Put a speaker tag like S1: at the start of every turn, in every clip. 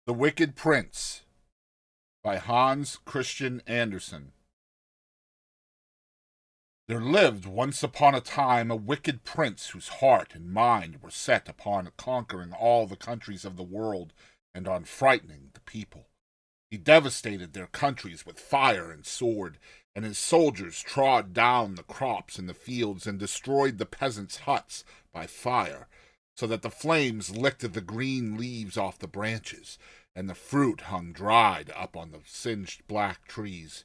S1: The Wicked Prince by Hans Christian Andersen. There lived once upon a time a wicked prince whose heart and mind were set upon conquering all the countries of the world and on frightening the people. He devastated their countries with fire and sword, and his soldiers trod down the crops in the fields and destroyed the peasants' huts by fire, so that the flames licked the green leaves off the branches, and the fruit hung dried up on the singed black trees.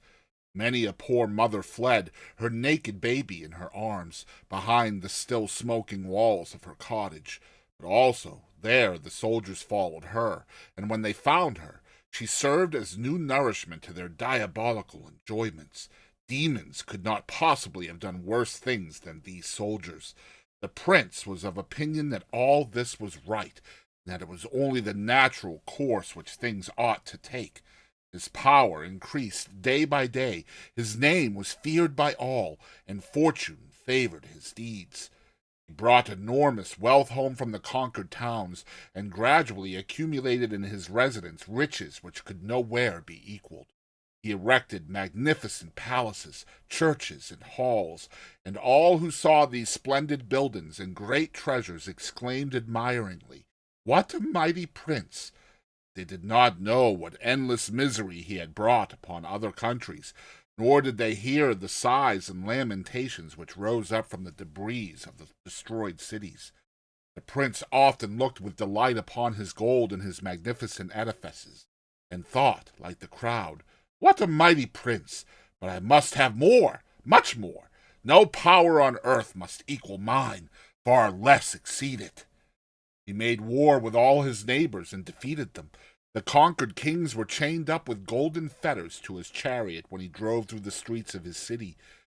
S1: Many a poor mother fled, her naked baby in her arms, behind the still smoking walls of her cottage. But also there the soldiers followed her, and when they found her, she served as new nourishment to their diabolical enjoyments. Demons could not possibly have done worse things than these soldiers. The prince was of opinion that all this was right, and that it was only the natural course which things ought to take. His power increased day by day, his name was feared by all, and fortune favored his deeds. He brought enormous wealth home from the conquered towns, and gradually accumulated in his residence riches which could nowhere be equaled. He erected magnificent palaces, churches, and halls, and all who saw these splendid buildings and great treasures exclaimed admiringly, "What a mighty prince!" They did not know what endless misery he had brought upon other countries, nor did they hear the sighs and lamentations which rose up from the debris of the destroyed cities. The prince often looked with delight upon his gold and his magnificent edifices, and thought, like the crowd, "What a mighty prince! But I must have more, much more. No power on earth must equal mine, far less exceed it." He made war with all his neighbors and defeated them. The conquered kings were chained up with golden fetters to his chariot when he drove through the streets of his city.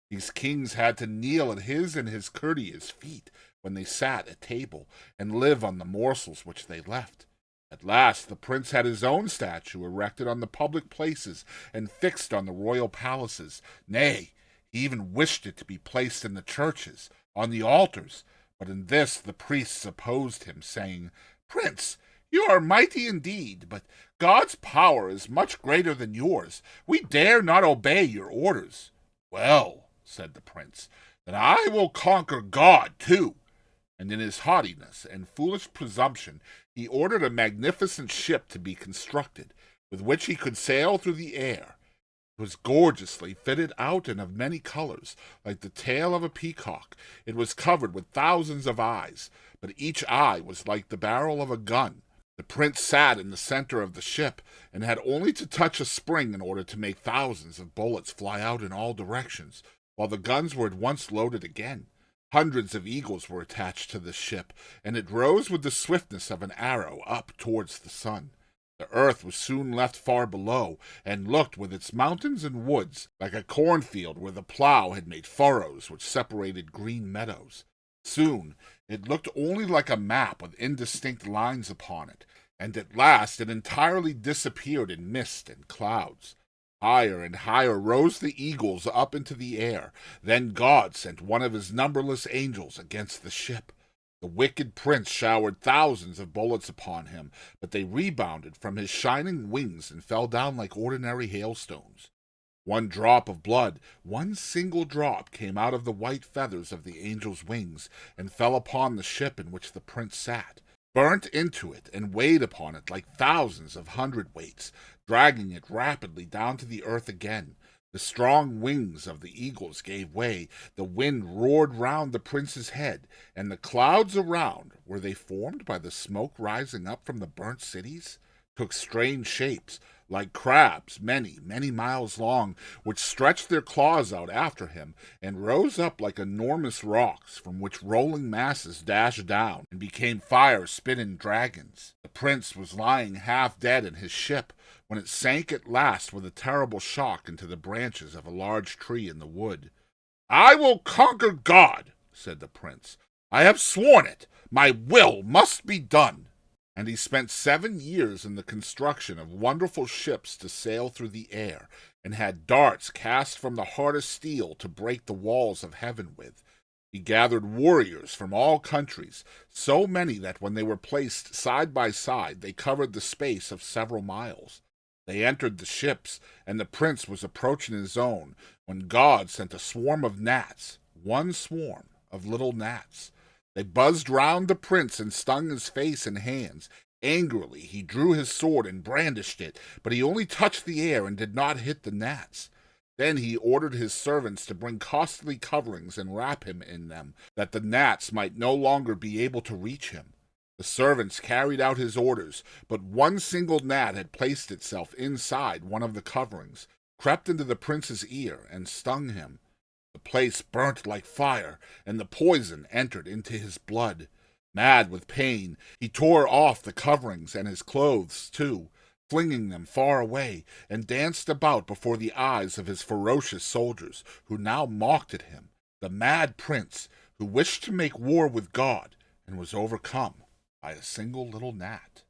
S1: These kings had to kneel at his and his courtiers' feet when they sat at table, and live on the morsels which they left. At last the prince had his own statue erected on the public places and fixed on the royal palaces. Nay, he even wished it to be placed in the churches, on the altars. But in this the priests opposed him, saying, "Prince, you are mighty indeed, but God's power is much greater than yours. We dare not obey your orders." "Well," said the prince, "then I will conquer God too." And in his haughtiness and foolish presumption he ordered a magnificent ship to be constructed, with which he could sail through the air. It was gorgeously fitted out and of many colors, like the tail of a peacock. It was covered with thousands of eyes, but each eye was like the barrel of a gun. The prince sat in the center of the ship, and had only to touch a spring in order to make thousands of bullets fly out in all directions, while the guns were at once loaded again. Hundreds of eagles were attached to the ship, and it rose with the swiftness of an arrow up towards the sun. The earth was soon left far below, and looked with its mountains and woods like a cornfield where the plough had made furrows which separated green meadows. Soon it looked only like a map with indistinct lines upon it, and at last it entirely disappeared in mist and clouds. Higher and higher rose the eagles up into the air. Then God sent one of his numberless angels against the ship. The wicked prince showered thousands of bullets upon him, but they rebounded from his shining wings and fell down like ordinary hailstones. One drop of blood, one single drop, came out of the white feathers of the angel's wings, and fell upon the ship in which the prince sat, burnt into it, and weighed upon it like thousands of hundredweights, dragging it rapidly down to the earth again. The strong wings of the eagles gave way, the wind roared round the prince's head, and the clouds around, were they formed by the smoke rising up from the burnt cities, took strange shapes, like crabs many, many miles long, which stretched their claws out after him, and rose up like enormous rocks, from which rolling masses dashed down, and became fire-spitting dragons. The prince was lying half dead in his ship, when it sank at last with a terrible shock into the branches of a large tree in the wood. "I will conquer God," said the prince. "I have sworn it. My will must be done." And he spent 7 years in the construction of wonderful ships to sail through the air, and had darts cast from the hardest steel to break the walls of heaven with. He gathered warriors from all countries, so many that when they were placed side by side they covered the space of several miles. They entered the ships, and the prince was approaching his own, when God sent a swarm of gnats, one swarm of little gnats. They buzzed round the prince and stung his face and hands. Angrily he drew his sword and brandished it, but he only touched the air and did not hit the gnats. Then he ordered his servants to bring costly coverings and wrap him in them, that the gnats might no longer be able to reach him. The servants carried out his orders, but one single gnat had placed itself inside one of the coverings, crept into the prince's ear, and stung him. The place burnt like fire, and the poison entered into his blood. Mad with pain, he tore off the coverings and his clothes too, flinging them far away, and danced about before the eyes of his ferocious soldiers, who now mocked at him, the mad prince who wished to make war with God and was overcome by a single little gnat.